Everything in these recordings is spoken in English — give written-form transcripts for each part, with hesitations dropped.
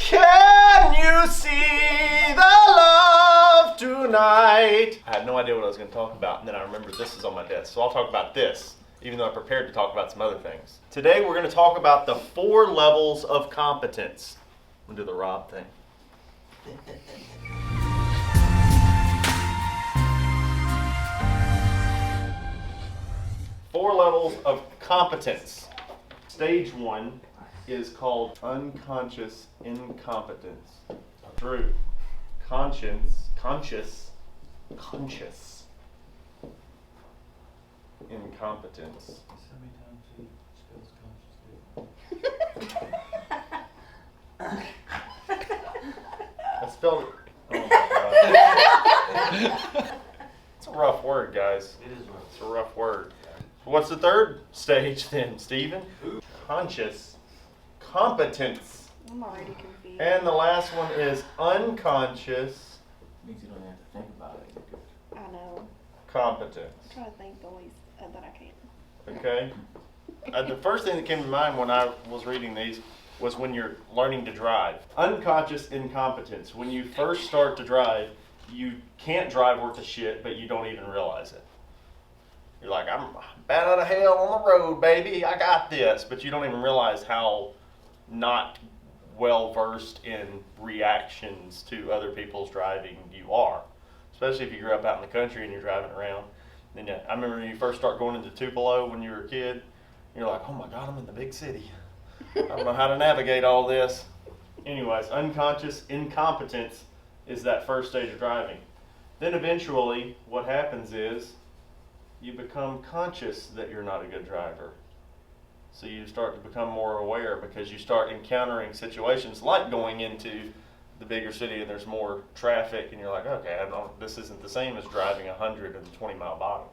Can you see the love tonight? I had no idea what I was going to talk about, and then I remembered this is on my desk. So I'll talk about this, even though I prepared to talk about some other things. Today we're going to talk about the 4 levels of competence. I'm going to do the Rob thing. 4 levels of competence. Stage 1 is called unconscious incompetence. Drew, conscious incompetence. How many times he spells conscious? I spelled it. Oh my God. It's a rough word, guys. It is rough. It's a rough word. What's the third stage then, Stephen? Conscious competence. I'm already confused. And the last one is unconscious Means you don't have to think about it. I know. competence. I'm trying to think the ways that I can. Okay? The first thing that came to mind when I was reading these was when you're learning to drive. Unconscious incompetence. When you first start to drive, you can't drive worth a shit, but you don't even realize it. You're like, I'm bad out of hell on the road, baby. I got this. But you don't even realize how not well versed in reactions to other people's driving you are. Especially if you grew up out in the country and you're driving around. Then I remember when you first start going into Tupelo when you were a kid, you're like, oh my God, I'm in the big city. I don't know how to navigate all this. Anyways, unconscious incompetence is that first stage of driving. Then eventually what happens is you become conscious that you're not a good driver. So you start to become more aware because you start encountering situations like going into the bigger city and there's more traffic and you're like, okay, this isn't the same as driving 100 in the 20-mile bottom.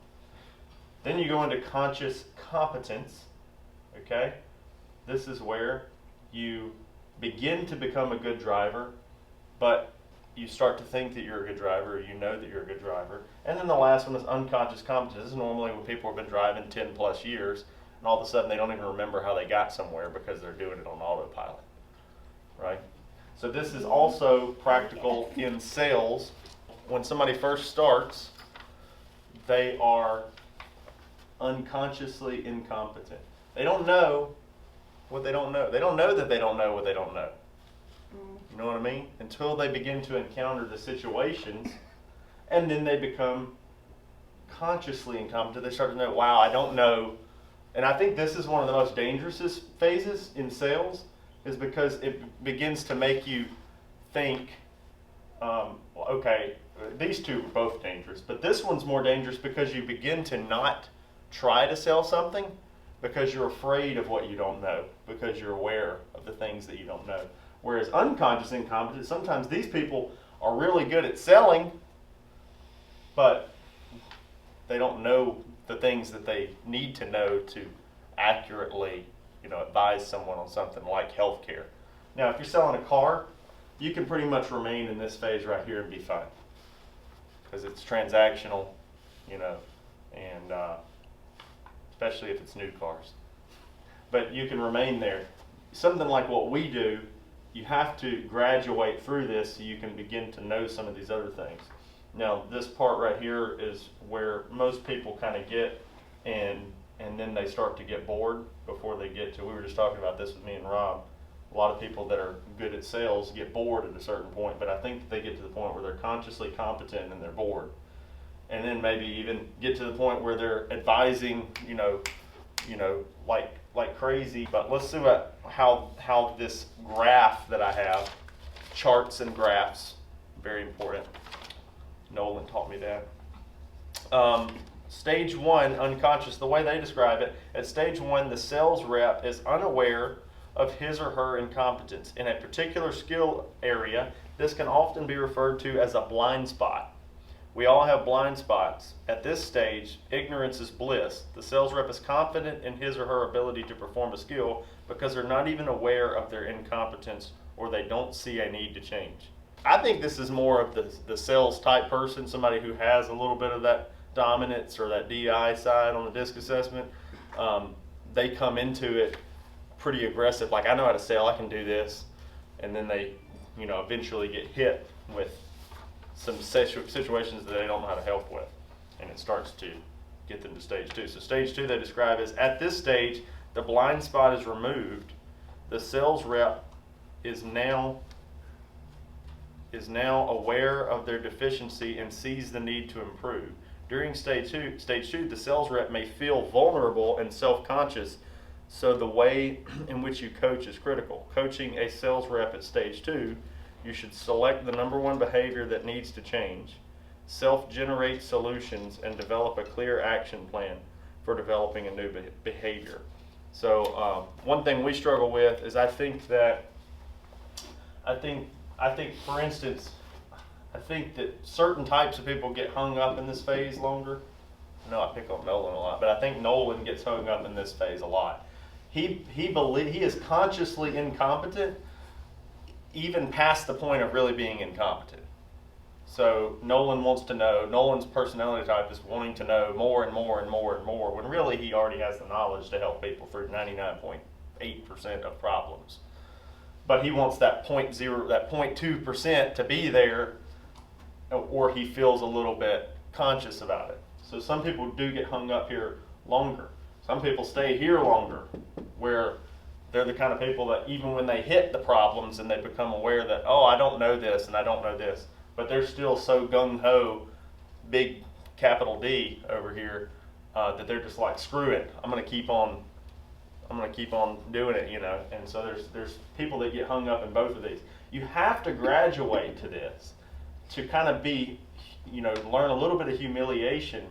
Then you go into conscious competence, okay? This is where you begin to become a good driver, but you start to think that you're a good driver, or you know that you're a good driver. And then the last one is unconscious competence. This is normally when people have been driving 10 plus years, and all of a sudden they don't even remember how they got somewhere because they're doing it on autopilot, right? So this is also practical in sales. When somebody first starts, they are unconsciously incompetent. They don't know what they don't know. They don't know that they don't know what they don't know. You know what I mean? Until they begin to encounter the situations, and then they become consciously incompetent. They start to know, wow, I don't know. And I think this is one of the most dangerous phases in sales, is because it begins to make you think, okay, these two are both dangerous, but this one's more dangerous because you begin to not try to sell something because you're afraid of what you don't know, because you're aware of the things that you don't know. Whereas unconscious incompetence, sometimes these people are really good at selling, but they don't know the things that they need to know to accurately, advise someone on something like healthcare. Now, if you're selling a car, you can pretty much remain in this phase right here and be fine, because it's transactional, and especially if it's new cars. But you can remain there. Something like what we do, you have to graduate through this so you can begin to know some of these other things. Now, this part right here is where most people kind of get, and then they start to get bored before they get to, we were just talking about this with me and Rob, a lot of people that are good at sales get bored at a certain point, but I think that they get to the point where they're consciously competent and they're bored. And then maybe even get to the point where they're advising, like crazy. But let's see how this graph that I have, charts and graphs, very important. Nolan taught me that. Stage 1, unconscious, the way they describe it, at stage 1, the sales rep is unaware of his or her incompetence. In a particular skill area, this can often be referred to as a blind spot. We all have blind spots. At this stage, ignorance is bliss. The sales rep is confident in his or her ability to perform a skill because they're not even aware of their incompetence or they don't see a need to change. I think this is more of the sales type person, somebody who has a little bit of that dominance or that DI side on the DISC assessment. They come into it pretty aggressive, like I know how to sell, I can do this. and then they, eventually get hit with some situations that they don't know how to help with, and it starts to get them to stage 2. So stage 2 they describe as, at this stage, the blind spot is removed. The sales rep is now aware of their deficiency and sees the need to improve. During stage two, the sales rep may feel vulnerable and self-conscious, so the way in which you coach is critical. Coaching a sales rep at stage 2, you should select the number 1 behavior that needs to change, self-generate solutions, and develop a clear action plan for developing a new behavior. So one thing we struggle with is I think, for instance, I think that certain types of people get hung up in this phase longer. I know I pick on Nolan a lot, but I think Nolan gets hung up in this phase a lot. He is consciously incompetent, even past the point of really being incompetent. So Nolan wants to know, Nolan's personality type is wanting to know more and more and more and more, when really he already has the knowledge to help people for 99.8% of problems. But he wants that 0.2% to be there, or he feels a little bit conscious about it. So some people do get hung up here longer. Some people stay here longer, where they're the kind of people that even when they hit the problems and they become aware that, oh, I don't know this and I don't know this, but they're still so gung-ho, big capital D over here, that they're just like, screw it, I'm gonna keep on doing it, And so there's people that get hung up in both of these. You have to graduate to this to kind of be, learn a little bit of humiliation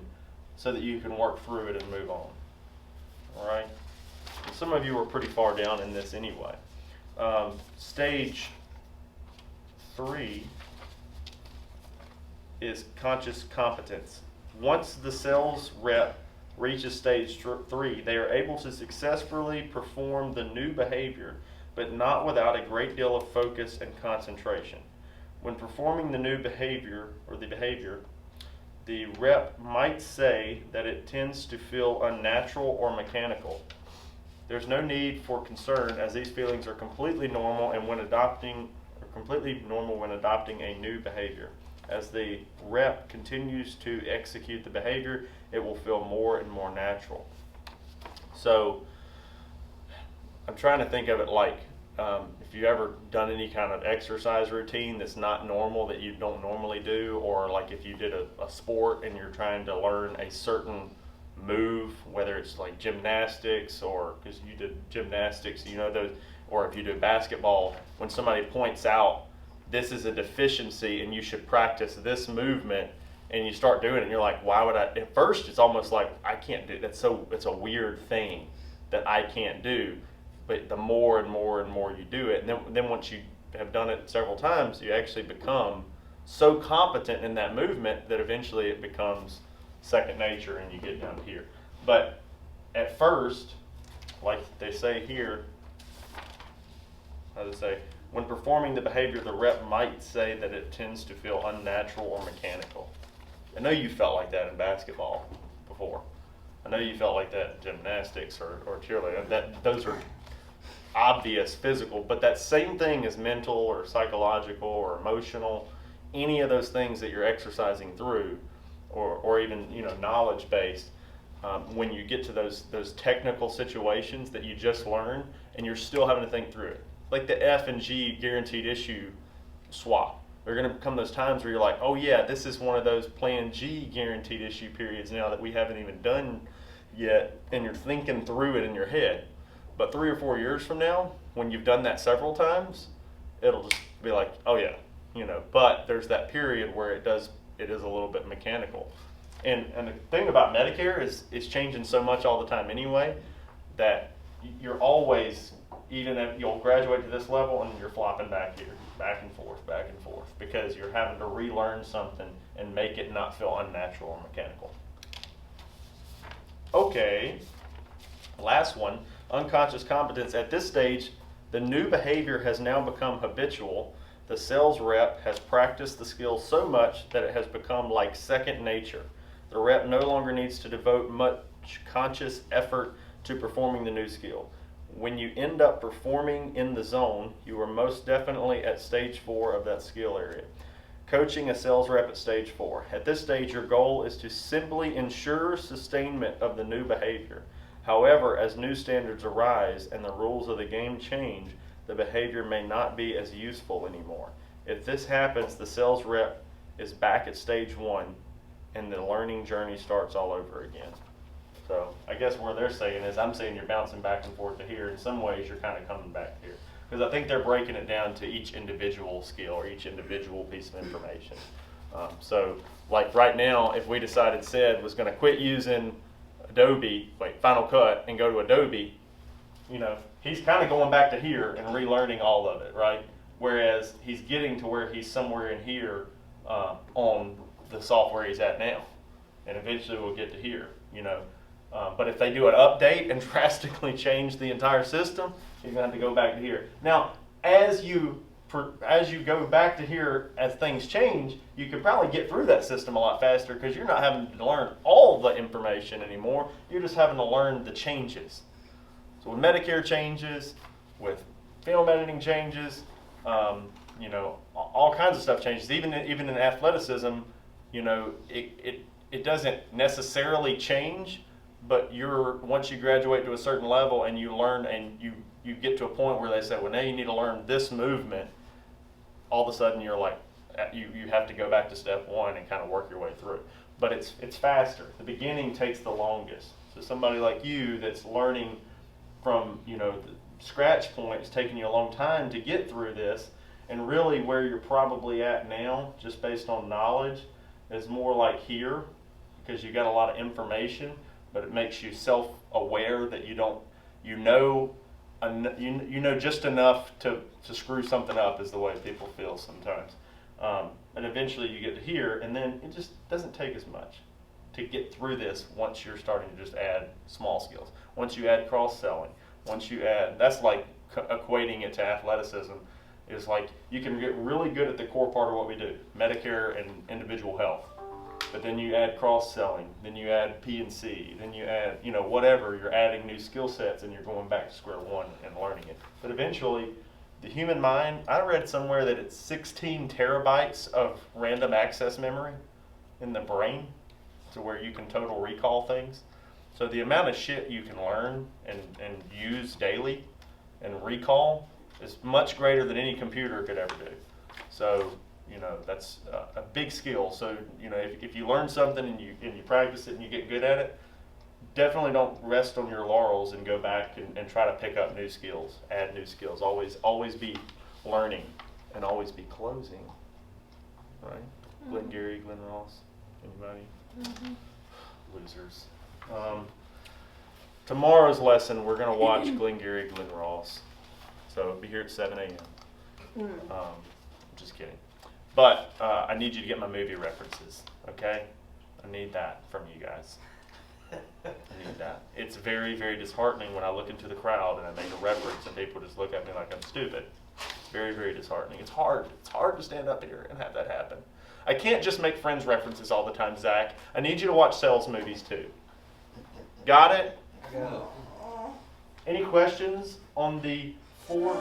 so that you can work through it and move on. All right? And some of you are pretty far down in this anyway. Stage 3 is conscious competence. Once the sales rep reaches stage 3, they are able to successfully perform the new behavior, but not without a great deal of focus and concentration. When performing the new behavior, the rep might say that it tends to feel unnatural or mechanical. There's no need for concern, as these feelings are completely normal when adopting a new behavior. As the rep continues to execute the behavior, it will feel more and more natural. So I'm trying to think of it like, if you've ever done any kind of exercise routine that's not normal, that you don't normally do, or like if you did a sport and you're trying to learn a certain move, whether it's like gymnastics, or because you did gymnastics, those, or if you do basketball, when somebody points out this is a deficiency and you should practice this movement, and you start doing it and you're like, why would I? At first it's almost like, I can't do that, it's a weird thing that I can't do. But the more and more and more you do it, and then once you have done it several times, you actually become so competent in that movement that eventually it becomes second nature and you get down here. But at first, like they say here, when performing the behavior, the rep might say that it tends to feel unnatural or mechanical. I know you felt like that in basketball before. I know you felt like that in gymnastics or cheerleading. Those are obvious physical, but that same thing is mental or psychological or emotional. Any of those things that you're exercising through, or even knowledge based, when you get to those technical situations that you just learned and you're still having to think through it, like the F and G guaranteed issue swap. There are going to come those times where you're like, oh yeah, this is one of those plan G guaranteed issue periods now that we haven't even done yet, and you're thinking through it in your head. But 3 or 4 years from now, when you've done that several times, it'll just be like, oh yeah, but there's that period where it is a little bit mechanical. And the thing about Medicare is it's changing so much all the time anyway, that you're always, even if you'll graduate to this level and you're flopping back here, back and forth, because you're having to relearn something and make it not feel unnatural or mechanical. Okay, last one, unconscious competence. At this stage, the new behavior has now become habitual. The sales rep has practiced the skill so much that it has become like second nature. The rep no longer needs to devote much conscious effort to performing the new skill. When you end up performing in the zone, you are most definitely at stage 4 of that skill area. Coaching a sales rep at stage 4. At this stage, your goal is to simply ensure sustainment of the new behavior. However, as new standards arise and the rules of the game change, the behavior may not be as useful anymore. If this happens, the sales rep is back at stage 1 and the learning journey starts all over again. So I guess where they're saying is, I'm saying you're bouncing back and forth to here. In some ways, you're kind of coming back here. Because I think they're breaking it down to each individual skill or each individual piece of information. So like right now, if we decided Sid was going to quit using Final Cut and go to Adobe, you know, he's kind of going back to here and relearning all of it, right? Whereas he's getting to where he's somewhere in here on the software he's at now. And eventually we'll get to here, you know. But if they do an update and drastically change the entire system, you're going to have to go back to here. Now, as you go back to here, as things change, you could probably get through that system a lot faster because you're not having to learn all the information anymore. You're just having to learn the changes. So when Medicare changes, with film editing changes, you know, all kinds of stuff changes. Even in athleticism, you know, it doesn't necessarily change, but once you graduate to a certain level and you learn and you get to a point where they say, well, now you need to learn this movement, all of a sudden you're like, you have to go back to step 1 and kind of work your way through. But it's faster. The beginning takes the longest. So somebody like you that's learning from, you know, the scratch point, it's taking you a long time to get through this, and really where you're probably at now, just based on knowledge, is more like here, because you got a lot of information, but it makes you self-aware that you know just enough to screw something up, is the way people feel sometimes. And eventually you get to here, and then it just doesn't take as much to get through this once you're starting to just add small skills. Once you add cross-selling, that's like equating it to athleticism, is like you can get really good at the core part of what we do, Medicare and individual health. But then you add cross-selling, then you add P&C, then you add, you know, whatever, you're adding new skill sets and you're going back to square one and learning it. But eventually, the human mind, I read somewhere that it's 16 terabytes of random access memory in the brain, to where you can total recall things. So the amount of shit you can learn and use daily and recall is much greater than any computer could ever do. So, you know, that's a big skill. So, you know, if you learn something and you practice it and you get good at it, definitely don't rest on your laurels and go back and try to pick up new skills, add new skills. Always be learning and always be closing, right? Mm-hmm. Glenn Gary, Glenn Ross, anybody? Mm-hmm. Losers. Tomorrow's lesson, we're going to watch Glenn Gary, Glenn Ross. So be here at 7 a.m. Just kidding. But I need you to get my movie references, okay? I need that from you guys. I need that. It's very, very disheartening when I look into the crowd and I make a reference and people just look at me like I'm stupid. It's very, very disheartening. It's hard. It's hard to stand up here and have that happen. I can't just make Friends references all the time, Zach. I need you to watch sales movies too. Got it? Yeah. Any questions on the 4?